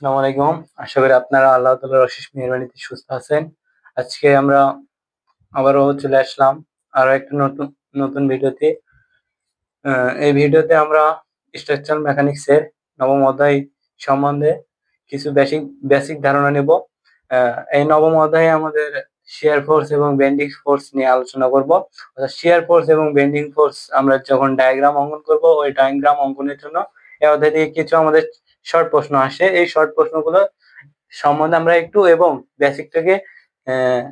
আসসালামু আলাইকুম। আশা করি আপনারা আল্লাহ তাআলার অশেষ মেহেরবানিতে সুস্থ আছেন। আজকে আমরা আবারও চলে আসলাম আরো একটা নতুন নতুন ভিডিওতে। এই ভিডিওতে আমরা স্ট্রাকচারাল মেকানিক্স এর নবম অধ্যায় সম্বন্ধে কিছু বেসিক ধারণা নেব। এই নবম অধ্যায়ে আমাদের শিয়ার ফোর্স এবং বেন্ডিং ফোর্স নিয়ে আলোচনা করব। অর্থাৎ শিয়ার ফোর্স এবং বেন্ডিং ফোর্স আমরা যখন ডায়াগ্রাম অঙ্কন করব, ওই ডায়াগ্রাম অঙ্কনের জন্য এই অধ্যায় থেকে কিছু আমাদের শর্ট প্রশ্ন আসে। এই শর্ট প্রশ্নগুলো সম্বন্ধে আমরা একটু এবং বেসিকটাকে আহ,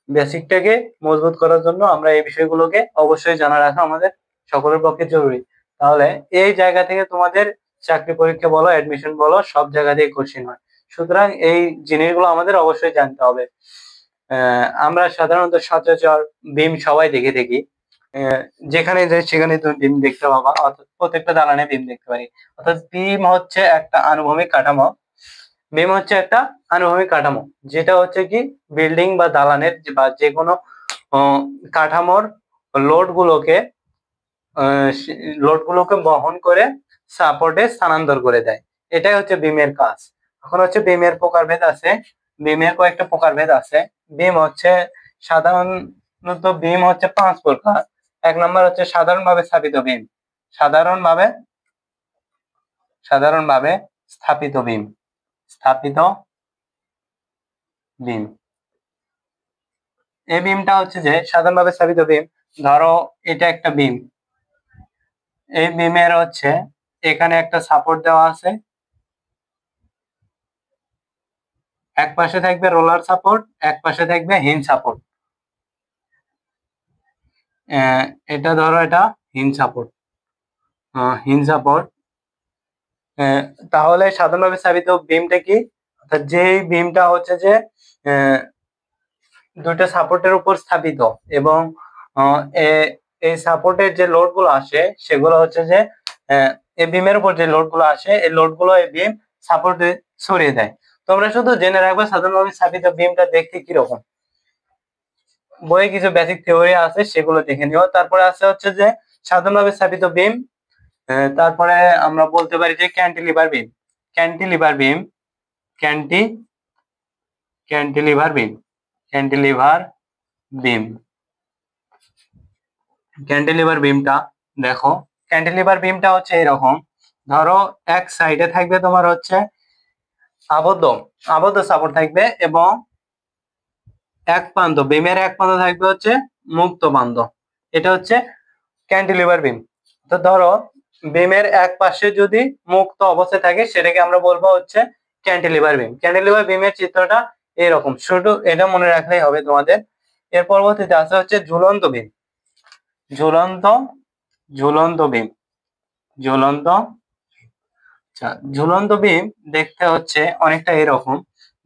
বেসিকটাকে মজবুত করার জন্য আমরা এই বিষয়গুলোকে অবশ্যই জানা রাখা আমাদের সকলের পক্ষে জরুরি। তাহলে এই জায়গা থেকে তোমাদের চাকরি পরীক্ষা বলো, অ্যাডমিশন বলো, সব জায়গা থেকে কোশ্চেন হয়। সুতরাং এই জিনিসগুলো আমাদের অবশ্যই জানতে হবে। আমরা সাধারণত সচরাচর বিম সবাই দেখে থাকি। যেখানে যাই সেখানে তুমি বিম দেখতে পাবা, অর্থাৎ প্রত্যেকটা দালানে বিম দেখতে পারি। অর্থাৎ বিম হচ্ছে একটা আনুভূমিক কাঠামো। বিম হচ্ছে একটা আনুভূমিক কাঠামো, যেটা হচ্ছে কি বিল্ডিং বা দালানের বা যে কোনো কাঠামোর লোড গুলোকে বহন করে সাপোর্টে স্থানান্তর করে দেয়। এটাই হচ্ছে বিমের কাজ। এখন হচ্ছে বিমের প্রকারভেদ আছে, বিমের কয়েকটা প্রকারভেদ আছে। বিম হচ্ছে সাধারণত বিম হচ্ছে 5 প্রকার। এক নম্বর হচ্ছে সাধারণভাবে স্থাপিত বিম। সাধারণভাবে সাধারণভাবে স্থাপিত বিম। স্থাপিত বিম, এই বিমটা হচ্ছে যে সাধারণভাবে স্থাপিত বিম। ধরো এটা একটা বিম, এই বিমের হচ্ছে এখানে একটা সাপোর্ট দেওয়া আছে, এক পাশে থাকবে রোলার সাপোর্ট, এক পাশে থাকবে হিঞ্জ সাপোর্ট। এটা ধরো এটা হিঞ্জ সাপোর্ট, হিঞ্জ সাপোর্ট। তাহলে সাধারণভাবে স্থাপিত বিমটা কি? অর্থাৎ যে বিমটা হচ্ছে যে দুইটা সাপোর্টের উপর স্থাপিত এবং এই সাপোর্টের যে লোড গুলো আসে সেগুলো হচ্ছে যে এই বিমের উপর যে লোড গুলো আসে, এই লোড গুলো এই বিম সাপোর্টে ছড়িয়ে দেয়। তোমরা শুধু জেনে রাখবে সাধারণভাবে স্থাপিত বিমটা দেখতে কিরকম। বইয়ে কিছু বেসিক থিওরি আছে, সেগুলো দেখে নিও। তারপরে আছে হচ্ছে যে সাধারণভাবে স্থাপিত বিম। তারপরে আমরা বলতে পারি যে ক্যান্টিলিভার বিম। ক্যান্টিলিভার বিম, ক্যান্টিলিভার বিম, ক্যান্টিলিভার বিম। ক্যান্টিলিভার বিমটা দেখো, ক্যান্টিলিভার বিমটা হচ্ছে এরকম। ধরো এক সাইডে থাকবে তোমার হচ্ছে আবদ্ধ আবদ্ধ সাপোর্ট থাকবে এবং এক প্রান্ত, বিমের এক প্রান্ত থাকবে হচ্ছে মুক্ত প্রান্ত। এটা হচ্ছে ক্যান্টিলিভার বিম। তো ধরো বিমের এক পাশে যদি মুক্ত অবস্থায় থাকে সেটাকে আমরা বলবো হচ্ছে ক্যান্টিলিভার বিম। ক্যান্টিলিভার বিমের চিত্রটা এরকম, শুধু এটা মনে রাখলেই হবে তোমাদের। এর পরবর্তীতে আছে হচ্ছে ঝুলন্ত বিম। ঝুলন্ত ঝুলন্ত বিম, ঝুলন্ত আচ্ছা, ঝুলন্ত বিম দেখতে হচ্ছে অনেকটা এরকম।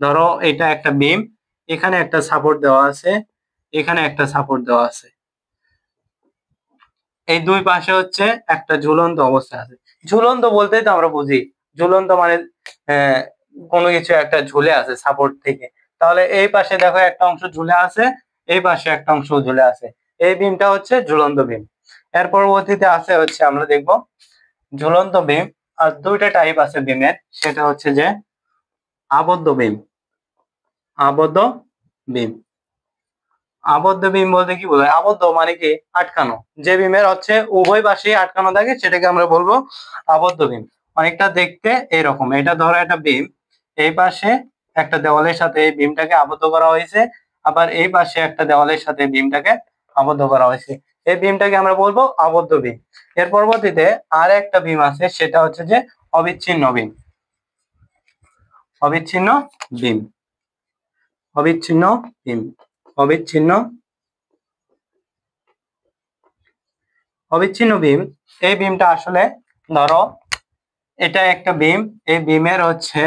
ধরো এটা একটা বিম, এখানে একটা সাপোর্ট দেওয়া আছে, এখানে একটা সাপোর্ট দেওয়া আছে, এই দুই পাশে হচ্ছে একটা ঝুলন্ত অবস্থা আছে। ঝুলন্ত বলতেই তো আমরা বুঝি, ঝুলন্ত মানে আহ, কোনো কিছু একটা ঝুলে আছে সাপোর্ট থেকে। তাহলে এই পাশে দেখো একটা অংশ ঝুলে আছে, এই পাশে একটা অংশ ঝুলে আছে, এই বিমটা হচ্ছে ঝুলন্ত বিম। এর পরবর্তীতে আছে হচ্ছে আমরা দেখব ঝুলন্ত বিম। আর দুইটা টাইপ আছে বিমের, সেটা হচ্ছে যে আবদ্ধ বিম। আবদ্ধ বিম, আবদ্ধ বিম বলতে কি বোঝায়? আবদ্ধ মানে কি আটকানো। যে বিমের হচ্ছে উভয় পাশে আটকানো থাকে সেটাকে আমরা বলবো আবদ্ধ বিম। অনেকটা দেখতে এরকম। এটা ধরো একটা বিম, এই পাশে একটা দেওয়ালের সাথে এই বিমটাকে আবদ্ধ করা হয়েছে, আবার এই পাশে একটা দেওয়ালের সাথে বিমটাকে আবদ্ধ করা হয়েছে, এই বিমটাকে আমরা বলবো আবদ্ধ বিম। এর পরবর্তীতে আর একটা বিম আছে, সেটা হচ্ছে যে অবিচ্ছিন্ন বিম। অবিচ্ছিন্ন বিম, অবিচ্ছিন্ন বিম, অবিচ্ছিন্ন অবিচ্ছিন্ন বিম। এই বিমটা আসলে ধরো এটা একটা বিম, এই বিমের হচ্ছে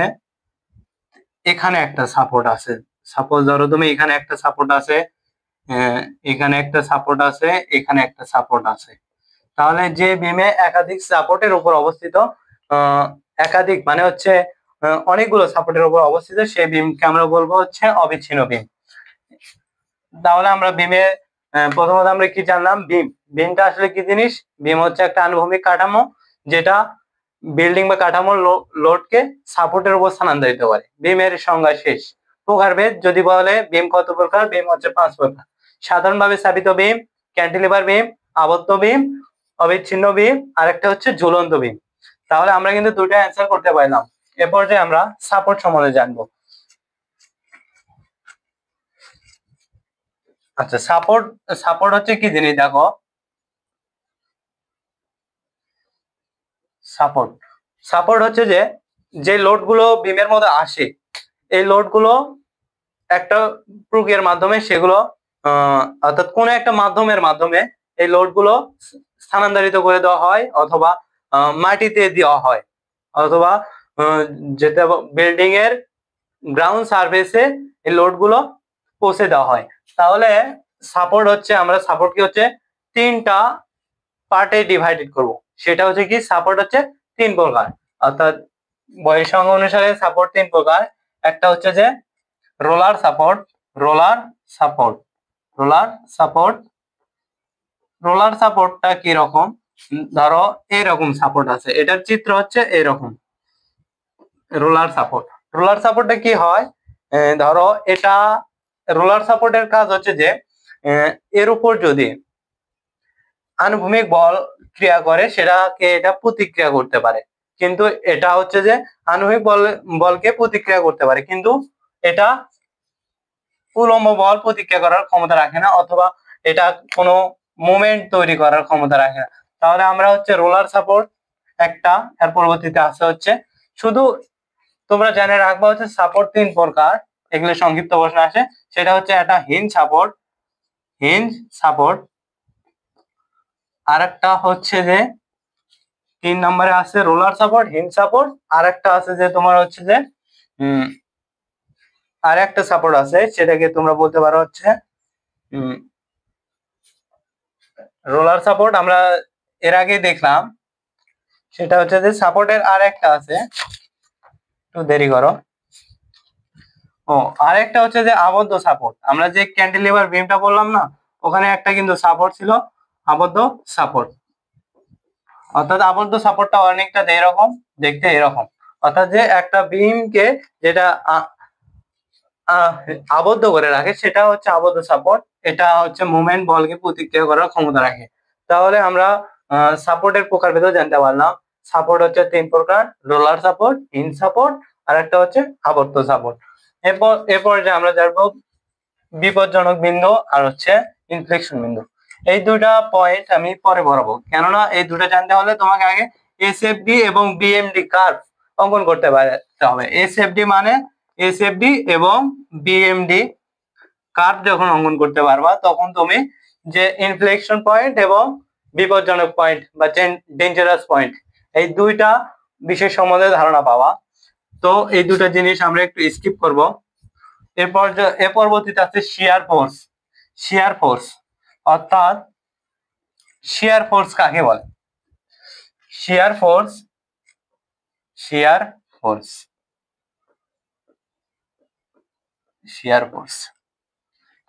এখানে একটা সাপোর্ট আছে। সাপোজ ধরো তুমি এখানে একটা সাপোর্ট আছে, এখানে একটা সাপোর্ট আছে, এখানে একটা সাপোর্ট আছে। তাহলে যে বিমে একাধিক সাপোর্টের উপর অবস্থিত, আহ, একাধিক মানে হচ্ছে অনেকগুলো সাপোর্টের উপর অবস্থিত, সেই বিমকে আমরা বলবো হচ্ছে অবিচ্ছিন্ন বিম। তাহলে আমরা বিমে প্রথমত আমরা কি জানলাম? বিমটা আসলে কি জিনিস? বিম হচ্ছে একটা আনুভূমিক কাঠামো, যেটা বিল্ডিং বা কাঠামোর লোডকে সাপোর্টের উপর স্থানান্তরিত করে। বিমের সংজ্ঞা শেষ। প্রকারভেদ যদি বলে বিম কত প্রকার, বিম হচ্ছে 5 প্রকার। সাধারণভাবে স্থাপিত বিম, ক্যান্টিলিভার বিম, আবদ্ধ বিম, অবিচ্ছিন্ন বিম, আর একটা হচ্ছে ঝুলন্ত বিম। তাহলে আমরা কিন্তু দুটো অ্যান্সার করতে পারলাম। এরপর যে আমরা সাপোর্ট সম্বন্ধে জানবো। আচ্ছা, সাপোর্ট হচ্ছে কি জিনিস দেখো। সাপোর্ট হচ্ছে যে লোড গুলো বিমের মধ্যে আসে, এই লোড গুলো একটা প্রক্রিয়ার মাধ্যমে সেগুলো অর্থাৎ কোন একটা মাধ্যমের মাধ্যমে এই লোড গুলো স্থানান্তরিত করে দেওয়া হয়, অথবা মাটিতে দেওয়া হয়, অথবা যেটা বিল্ডিং এর গ্রাউন্ড সারফেসে এই লোড গুলো পৌঁছে দেওয়া হয়। তাহলে সাপোর্ট হচ্ছে, আমরা সাপোর্ট কি হচ্ছে 3টা পার্টে ডিভাইডেড করব। সেটা হচ্ছে কি, সাপোর্ট হচ্ছে 3 প্রকার, অর্থাৎ বয়স সংখ্যা অনুসারে সাপোর্ট 3 প্রকার। একটা হচ্ছে যে রোলার সাপোর্ট, রোলার সাপোর্টটা কি রকম, ধরো এরকম সাপোর্ট আছে, এটার চিত্র হচ্ছে এরকম রোলার সাপোর্টটা কি হয়, ধরো এটা রোলার সাপোর্টের কাজ হচ্ছে যে এর উপর যদি আনুভূমিক বল ক্রিয়া করে সেটাকে এটা প্রতিক্রিয়া করতে পারে, কিন্তু এটা হচ্ছে যে আনুভূমিক বলকে প্রতিক্রিয়া করতে পারে, কিন্তু এটা উলম্ব বল প্রতিক্রিয়া করার ক্ষমতা রাখে না, অথবা এটা কোনো মোমেন্ট তৈরি করার ক্ষমতা রাখে না। তাহলে আমরা হচ্ছে রোলার সাপোর্ট একটা, এর পরবর্তীতে আছে হচ্ছে, শুধু তোমরা জেনে রাখবা হচ্ছে সাপোর্ট 3 প্রকার, এগুলো সংক্ষিপ্ত প্রশ্ন আসে। সেটা হচ্ছে একটা হিঞ্জ সাপোর্ট, আর একটা হচ্ছে যে 3 নম্বরে আছে রোলার সাপোর্ট, হিঞ্জ সাপোর্ট, আর একটা আছে যে তোমার হচ্ছে যে আর একটা সাপোর্ট আছে, সেটাকে তোমরা বলতে পারো হচ্ছে রোলার সাপোর্ট। আমরা এর আগে দেখলাম, সেটা হচ্ছে যে সাপোর্টের আর একটা আছে, একটু দেরি করো। আরেকটা হচ্ছে যে আবদ্ধ সাপোর্ট। আমরা যে ক্যান্টিলিভার বিমটা বললাম না, ওখানে একটা কিন্তু সাপোর্ট ছিল আবদ্ধ সাপোর্ট। অর্থাৎ আবদ্ধ সাপোর্টটা অনেকটা এরকম দেখতে, এরকম, অর্থাৎ যে একটা বিমকে যেটা আবদ্ধ করে রাখে সেটা হচ্ছে আবদ্ধ সাপোর্ট। এটা হচ্ছে মুভমেন্ট বলকে প্রতিক্রিয়া করার ক্ষমতা রাখে। তাহলে আমরা সাপোর্টের প্রকারভেদ জানতে পারলাম। সাপোর্ট হচ্ছে 3 প্রকার, রোলার সাপোর্ট, হিঞ্জ সাপোর্ট, আর একটা হচ্ছে আবদ্ধ সাপোর্ট। এরপর যে আমরা জানবো বিপজ্জনক বিন্দু আর হচ্ছে ইনফ্লেকশন বিন্দু। এই দুটা পয়েন্ট আমি পরে বলবো, কেননা এই দুটো জানতে হলে তোমাকে আগে এসএফডি এবং বিএমডি কার্ভ অঙ্কন করতে পারতে হবে। এসএফডি এবং বিএমডি কার্ভ যখন অঙ্কন করতে পারবা, তখন তুমি যে ইনফ্লেকশন পয়েন্ট এবং বিপজ্জনক পয়েন্ট বা ডেঞ্জারাস পয়েন্ট, এই দুইটা বিষয় সম্বন্ধে ধারণা পাওয়া। তো এই দুটো জিনিস আমরা একটু স্কিপ করব। এর পরবর্তীতে আছে শিয়ার ফোর্স, অর্থাৎ শিয়ার ফোর্স কাকে বলে? শিয়ার ফোর্স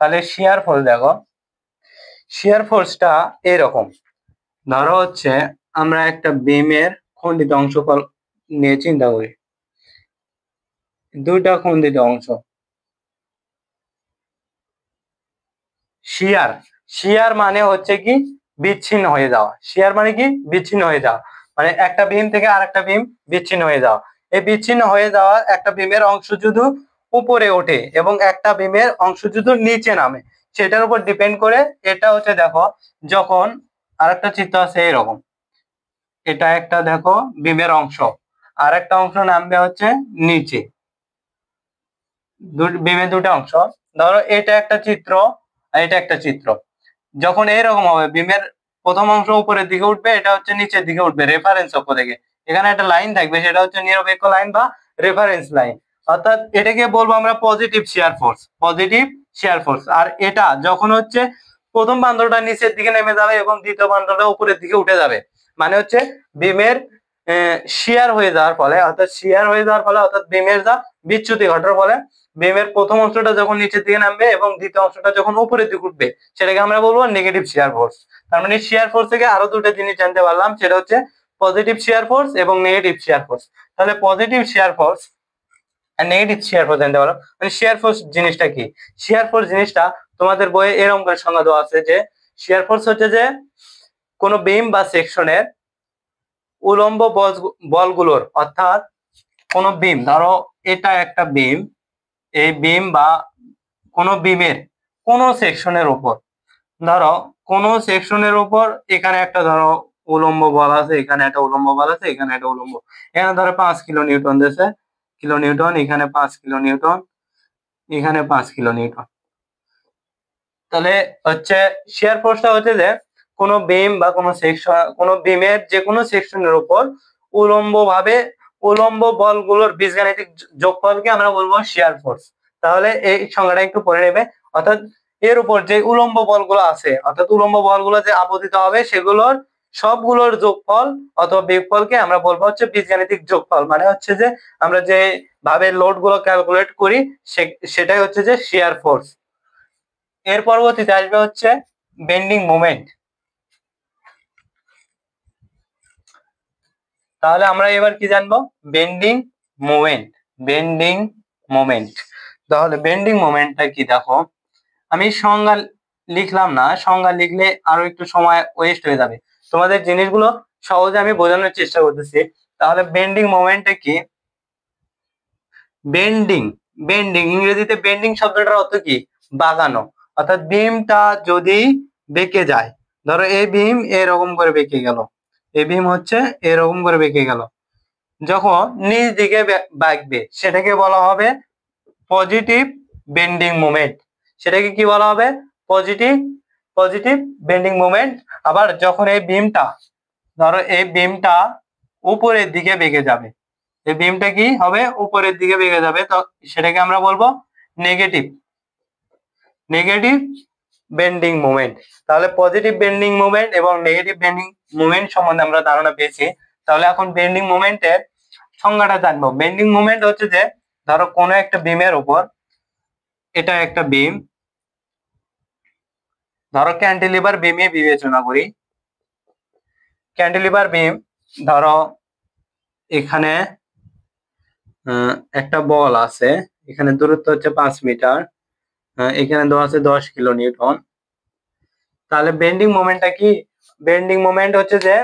তাহলে শিয়ার ফোর্স দেখো, শিয়ার ফোর্সটা এরকম। ধরো হচ্ছে আমরা একটা বিমের খণ্ডিত অংশ নিয়ে চিন্তা করি, দুইটা খণ্ডিত অংশ। শিয়ার মানে হচ্ছে কি বিচ্ছিন্ন হয়ে যাওয়া। শিয়ার মানে কি বিচ্ছিন্ন হয়ে যাওয়া, মানে একটা বিম থেকে আরেকটা বিম বিচ্ছিন্ন হয়ে যাওয়া। এই বিচ্ছিন্ন হয়ে যাওয়া একটা বিমের অংশ যদি উপরে ওঠে এবং একটা বিমের অংশ যদি নিচে নামে, সেটার উপর ডিপেন্ড করে। এটা হচ্ছে দেখো, যখন আরেকটা চিত্র আছে এরকম, এটা একটা দেখো বিমের অংশ, আর একটা অংশ নামবে হচ্ছে নিচে, বিমের দুটো অংশ। ধরো এটা একটা চিত্র আর এটা একটা চিত্র। যখন এইরকম হবে, বিমের প্রথম অংশ উপরের দিকে উঠবে, এটা হচ্ছে নিচের দিকে উঠবে রেফারেন্স অক্ষ থেকে। এখানে একটা লাইন থাকবে, সেটা হচ্ছে নিরপেক্ষ লাইন বা রেফারেন্স লাইন, অর্থাৎ এটাকে বলবো আমরা পজিটিভ শিয়ার ফোর্স। আর এটা যখন হচ্ছে প্রথম বান্ডলটা নিচের দিকে নেমে যাবে এবং দ্বিতীয় বান্ডলটা উপরের দিকে উঠে যাবে, মানে হচ্ছে বিমের শিয়ার হয়ে যাওয়ার ফলে, অর্থাৎ বিমের যা বিচ্যুতি ঘটার ফলে বিমের প্রথম অংশটা যখন নিচের দিকে নামবে এবং দ্বিতীয় অংশটা যখন উপরের দিকে উঠবে, সেটাকে আমরা বলবো নেগেটিভ শিয়ার ফোর্স। তার মানে শিয়ার ফোর্স থেকে আরো দুটো জিনিস জানতে পারলাম, সেটা হচ্ছে পজিটিভ শিয়ার ফোর্স এবং নেগেটিভ শিয়ার ফোর্স। তাহলে পজিটিভ শিয়ার ফোর্স আর নেগেটিভ শিয়ার ফোর্স জানতে পারো। মানে শিয়ার ফোর্স জিনিসটা কি? শিয়ার ফোর্স জিনিসটা তোমাদের বইয়ে এরকম করে সংজ্ঞা দেওয়া আছে যে শিয়ার ফোর্স হচ্ছে যে কোনো বিম বা সেকশনের উলম্ব বলগুলোর, অর্থাৎ কোনো বিম, ধরো এটা একটা বিম, এই বিম বা কোনো বিমের কোনো সেকশনের উপর, ধরো কোনো সেকশনের উপর এখানে একটা ধরো উলম্ব বল আছে, এখানে একটা উলম্ব বল আছে, এখানে একটা উলম্ব, এখানে ধরো 5 কিলো নিউটন দিয়েছে, কিলো নিউটন, এখানে 5 কিলো নিউটন, এখানে 5 কিলো নিউটন। তাহলে হচ্ছে শিয়ার ফোর্সটা হচ্ছে যে কোনো বিম বা কোনো সেকশন, কোনো বিমের যে কোনো সেকশনের উপর উলম্ব বলগুলোর বীজগাণিতিক যোগফলকে আমরা বলবো শিয়ার ফোর্স। তাহলে এই সংজ্ঞাটা একটু পড়ে নেবে। অর্থাৎ এর উপর যে উলম্ব বলগুলো আছে, অর্থাৎ উলম্ব বলগুলো যে আপতিত হবে সেগুলোর সবগুলোর যোগফল অথবা বিয়োগফলকে আমরা বলবো হচ্ছে বীজগাণিতিক যোগফল। মানে হচ্ছে যে আমরা যে ভাবে লোড গুলো ক্যালকুলেট করি সেটাই হচ্ছে যে শিয়ার ফোর্স। এর পরবর্তীতে আসবে হচ্ছে বেন্ডিং মোমেন্ট। তাহলে আমরা এবার কি জানবো? Bending moment. বেন্ডিং মোমেন্ট, তাহলে বেন্ডিং মোমেন্টটা কি? দেখো আমি সংজ্ঞা লিখলাম না, সংজ্ঞা লিখলে আরো একটু সময় ওয়েস্ট হয়ে যাবে, তোমাদের জিনিসগুলো সহজে আমি বোঝানোর চেষ্টা করতেছি। তাহলে বেন্ডিং মোমেন্টটা কি? বেন্ডিং, বেন্ডিং ইংরেজিতে বেন্ডিং শব্দটার অর্থ কি? বাঁকানো। অর্থাৎ বিমটা যদি বেঁকে যায়, ধরো এই বিম এরকম করে বেঁকে গেল, এই বিম হচ্ছে এরকম করে বেঁকে গেল, যখন নিচ দিকে বাঁকবে সেটাকে বলা হবে পজিটিভ বেন্ডিং মোমেন্ট। সেটাকে কি বলা হবে? Positive bending moment. আবার যখন এই বিমটা, ধরো এই বিমটা উপরের দিকে বেঁকে যাবে, এই বিমটা কি হবে? উপরের দিকে বেঁকে যাবে, তো সেটাকে আমরা বলবো নেগেটিভ বেন্ডিং মোমেন্ট। তাহলে পজিটিভ বেন্ডিং মোমেন্ট এবং নেগেটিভ বেন্ডিং মোমেন্ট সম্বন্ধে আমরা ধারণা পেয়েছি। তাহলে এখন বেন্ডিং মোমেন্টের সংজ্ঞাটা জানবো। বেন্ডিং মোমেন্ট হচ্ছে যে ধরো কোনো একটা বিমের উপর, এটা একটা বিম, ধরো ক্যান্টিলিভার বিমে বিবেচনা করি, ক্যান্টিলিভার বিম, ধরো এখানে একটা বল আছে, এখানে দূরত্ব হচ্ছে 5 মিটার, এখানে দেওয়া আছে 10 কিলো নিউটন। তাহলে বেন্ডিং মোমেন্টটা কি? বেন্ডিং মোমেন্ট হচ্ছে যে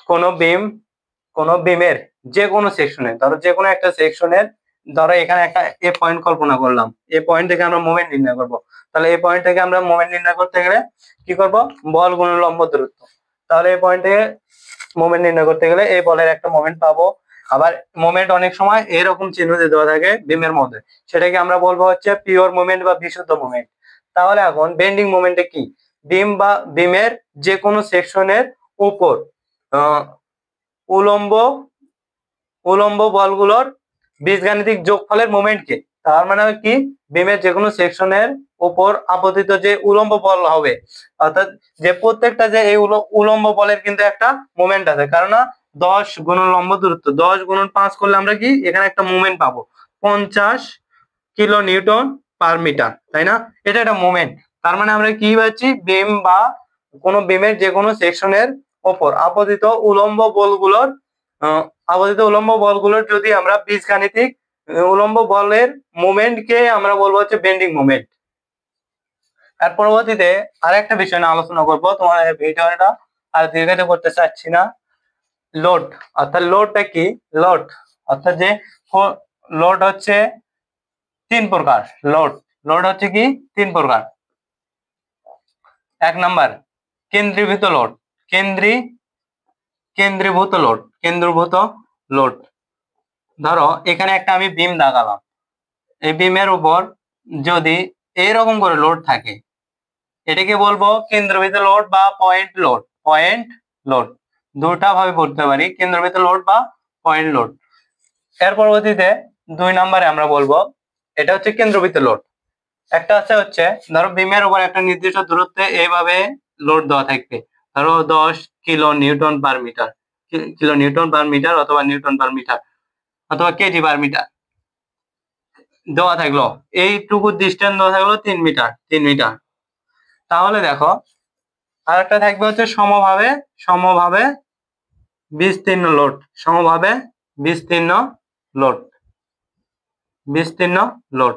কোনো বিমের যে কোনো সেকশনে, ধরো যে কোনো একটা সেকশনের, ধরো এখানে একটা এ পয়েন্ট কল্পনা করলাম, এ পয়েন্ট থেকে আমরা মোমেন্ট নির্ণয় করব। তাহলে এই পয়েন্ট থেকে আমরা মোমেন্ট নির্ণয় করতে গেলে কি করব? বল গুণ লম্ব দূরত্ব। তাহলে এই পয়েন্ট থেকে মোমেন্ট নির্ণয় করতে গেলে এই বলের একটা মোমেন্ট পাবো। আবার মোমেন্ট অনেক সময় এরকম চিহ্ন দিয়ে দেওয়া থাকে বিমের মধ্যে, সেটাকে আমরা বলবো হচ্ছে পিওর মোমেন্ট বা বিশুদ্ধ মোমেন্ট। তাহলে এখন বেন্ডিং মোমেন্টে কি? বিম বা বিমের যে কোনো সেকশনের উপর উলম্ব বলগুলোর বীজগাণিতিক যোগফলের মোমেন্টকে, তার মানে কি? বিমের যে কোনো সেকশনের উপর আপতিত যে উলম্ব বল হবে, অর্থাৎ যে প্রত্যেকটা যে এই উলম্ব বলের কিন্তু একটা মোমেন্ট আছে, কারণ 10 গুণন লম্ব দূরত্ব, 10 গুণন 5 করলে আমরা কি এখানে একটা মোমেন্ট পাবো 50 কিলো নিউটন পার মিটার, তাই না? এটা একটা মোমেন্ট। তার মানে আমরা কি পাচ্ছি? বিম বা কোনো বিমের যে কোনো সেকশনের উপর আপতিত উলম্ব বলগুলোর যদি আমরা বীজগাণিতিক উলম্ব বলের মোমেন্টকে আমরা বলবো হচ্ছে বেন্ডিং মোমেন্ট। আর পরবর্তীতে আরেকটা বিষয় নিয়ে আলোচনা করব, তোমার ভিডিওটা আর দীর্ঘায়িত করতে চাচ্ছি না। লোড, অর্থাৎ লোডটা কি? লোড অর্থাৎ যে লোড হচ্ছে 3 প্রকার। লোড হচ্ছে কি? 3 প্রকার। 1 নাম্বার কেন্দ্রীভূত লোড, কেন্দ্রীভূত লোড। ধরো এখানে একটা আমি বিম দাগালাম, এই বিমের উপর যদি এইরকম করে লোড থাকে, এটাকে বলবো কেন্দ্রীভূত লোড বা পয়েন্ট লোড। দুটা ভাবে বলতে পারি, কেন্দ্রীভূত লোড বা পয়েন্ট লোড। এর পরবর্তীতে 2 নম্বরে আমরা বলবো এটা হচ্ছে কেন্দ্রীভূত লোড। একটা আছে হচ্ছে ধরো বিমের উপর একটা নির্দিষ্ট দূরত্বে এইভাবে লোড দেওয়া থাকবে, ধরো 10 কিলো নিউটন পার মিটার অথবা নিউটন পার মিটার অথবা কেজি পার মিটার দেওয়া থাকলো, এইটুকু ডিস্টেন্স দেওয়া থাকলো 3 মিটার। তাহলে দেখো আরেকটা থাকবে হচ্ছে সমভাবে বিস্তীর্ণ লোড, সমভাবে বিস্তীর্ণ লোড, বিস্তীর্ণ লোড,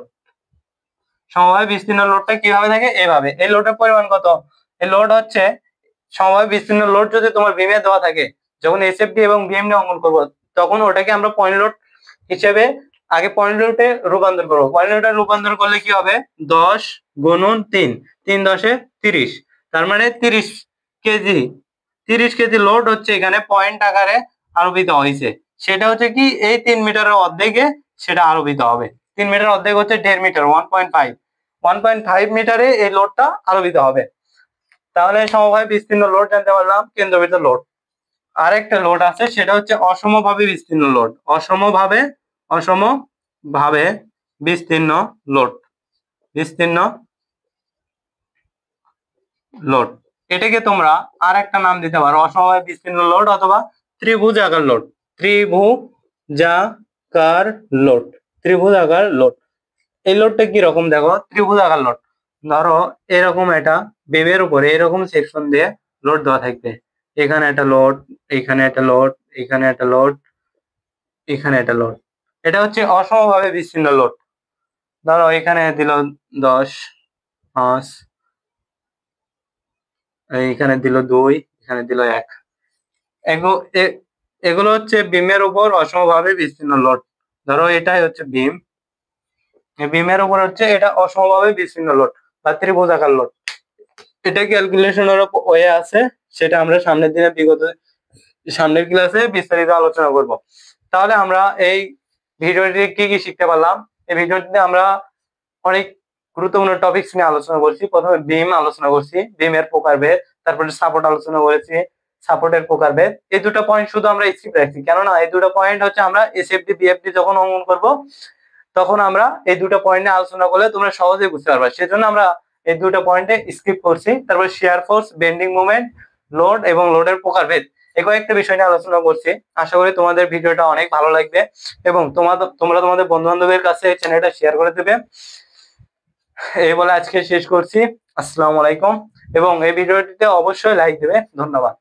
সমভাবে বিস্তীর্ণ লোডটা কিভাবে থাকে? এভাবে। এই লোডের পরিমাণ কত? এই লোড হচ্ছে সমভাবে বিস্তীর্ণ লোড যদি তোমার বিমে দেওয়া থাকে, যখন এসএফডি এবং বিএমডি অঙ্কন করব তখন ওটাকে আমরা পয়েন্ট লোড হিসেবে আগে পয়েন্ট লোডে রূপান্তর করবো। পয়েন্ট লোডে রূপান্তর করলে কি হবে? 10 গুণন 3, 3 10 30, তার মানে 30 কেজি। 30 কেজি লোড হচ্ছে এখানে পয়েন্ট আকারে আরোপিত হয়েছে। সেটা হচ্ছে কি এই 3 মিটারের অর্ধেকে সেটা আরোপিত হবে। 3 মিটার অর্ধেক হচ্ছে 1.5 মিটার, 1.5 মিটারে এই লোডটা আরোপিত হবে। তাহলে সমভাবে বিস্তীর্ণ লোড জানতে পারলাম, কেন্দ্রবিত লোড। আরেকটা লোড আছে, সেটা হচ্ছে অসমভাবে বিস্তীর্ণ লোড। অসমভাবে বিস্তীর্ণ লোড, বিস্তীর্ণ লোড। এটাকে তোমরা আর একটা নাম দিতে পারো, অসমভাবে বিস্তীর্ণ লোড অথবা ত্রিভুজাকার লোড। ত্রিভুজাকার লোড, ত্রিভুজাকার লোড। এই লোডটা কি রকম দেখো? ত্রিভুজাকার লোড। ধরো এরকম এটা বেবের উপরে এরকম সেকশন দিয়ে লোড দেওয়া থাকবে। এখানে একটা লোড, এখানে একটা লোড, এখানে একটা লোড, এখানে একটা লোড। এটা হচ্ছে অসমভাবে বিস্তীর্ণ লোড। ধরো এখানে দিল 10, 5, এখানে দিল 2, এখানে দিল 1। এগুলো হচ্ছে বিমের উপর অসমভাবে বিস্তীর্ণ লোড। ধরো এটাই হচ্ছে বিম, বিমের উপর হচ্ছে এটা অসমভাবে বিস্তীর্ণ লোড বা ত্রিভুজাকার লোড। এটা ক্যালকুলেশনের ওয়ে আছে, সেটা আমরা সামনের ক্লাসে বিস্তারিত আলোচনা করব। তাহলে আমরা এই ভিডিওটি কি কি শিখতে পারলাম? এই ভিডিওটিতে আমরা অনেক গুরুত্বপূর্ণ টপিকস নিয়ে আলোচনা করছি। প্রথমে বিম আলোচনা করছি, বিমের প্রকারভেদ, তারপরে সাপোর্ট আলোচনা করেছি, সাপোর্টের প্রকারভেদ। এই দুটো পয়েন্ট শুধু আমরা স্কিপ রাখছি, কেননা এই দুটো পয়েন্ট হচ্ছে আমরা এসএফডি বিএফডি যখন অঙ্কন করব তখন আমরা এই দুটো পয়েন্ট নিয়ে আলোচনা করলে তোমরা সহজেই বুঝতে পারবে। সেজন্য আমরা এই দুটো পয়েন্টে স্কিপ করছি। তারপরে share force, bending moment, load এবং লোডের প্রকারভেদ, এই কয়েকটা বিষয় নিয়ে আলোচনা করছি। আশা করি তোমাদের ভিডিওটা অনেক ভালো লাগবে এবং তোমরা তোমাদের বন্ধু বান্ধবের কাছে এই চ্যানেলটা শেয়ার করে দেবে। এই বলে আজকে শেষ করছি। আসসালামু আলাইকুম, এবং এই ভিডিওটিতে অবশ্যই লাইক দেবে। ধন্যবাদ।